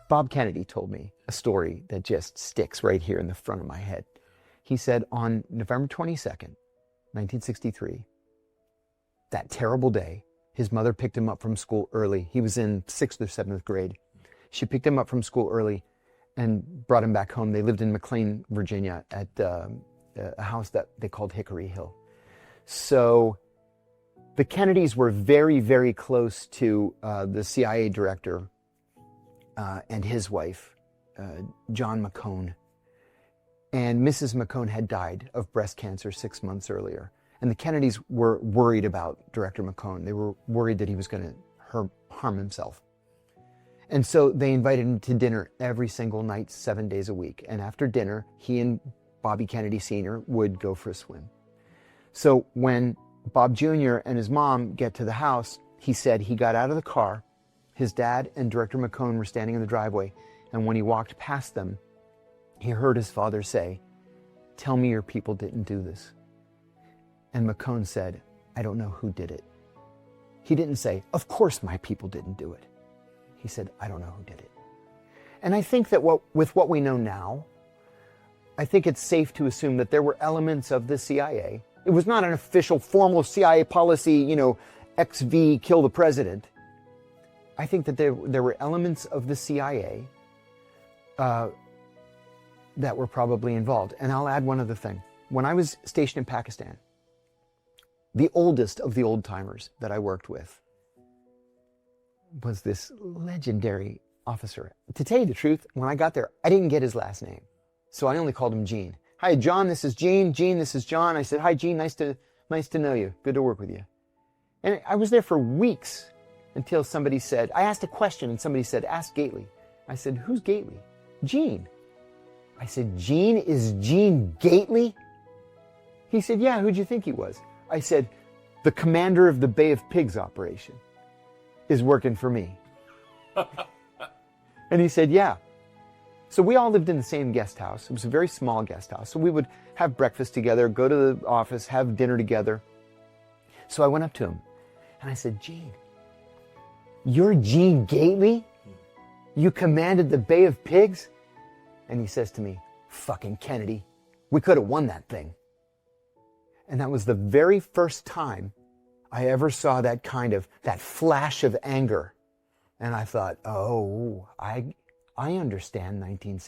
Bob Kennedy told me a story that just sticks right here in the front of my head. He said on November 22nd, 1963, that terrible day, his mother picked him up from school early. He was in 6th or 7th grade. She picked him up from school early and brought him back home. They lived in McLean, Virginia, at a house that they called Hickory Hill. So the Kennedys were very, very close to the CIA director and his wife, John McCone. And Mrs. McCone had died of breast cancer 6 months earlier. And the Kennedys were worried about Director McCone. They were worried that he was going to harm himself. And so they invited him to dinner every single night, 7 days a week. And after dinner, he and Bobby Kennedy Sr. would go for a swim. So when Bob Jr. and his mom get to the house, he said he got out of the car. His dad and Director McCone were standing in the driveway. And when he walked past them, he heard his father say, "Tell me your people didn't do this." And McCone said, "I don't know who did it." He didn't say, "Of course my people didn't do it." He said, "I don't know who did it." And I think that with what we know now, I think it's safe to assume that there were elements of the CIA. It was not an official, formal CIA policy, XV, kill the president. I think that there were elements of the CIA that were probably involved. And I'll add one other thing. When I was stationed in Pakistan, the oldest of the old-timers that I worked with was this legendary officer. To tell you the truth, when I got there, I didn't get his last name. So I only called him Gene. "Hi, John, this is Gene. Gene, this is John." I said, "Hi, Gene, nice to know you. Good to work with you." And I was there for weeks until somebody said, I asked a question and somebody said, "Ask Gately." I said, "Who's Gately?" "Gene." I said, "Gene is Gene Gately?" He said, "Yeah, who'd you think he was?" I said, "The commander of the Bay of Pigs operation is working for me." And he said, "Yeah." So we all lived in the same guest house. It was a very small guest house. So we would have breakfast together, go to the office, have dinner together. So I went up to him and I said, "Gene, you're Gene Gately? You commanded the Bay of Pigs?" And he says to me, "Fucking Kennedy, we could have won that thing." And that was the very first time I ever saw that flash of anger. And I thought, oh, I understand 1960.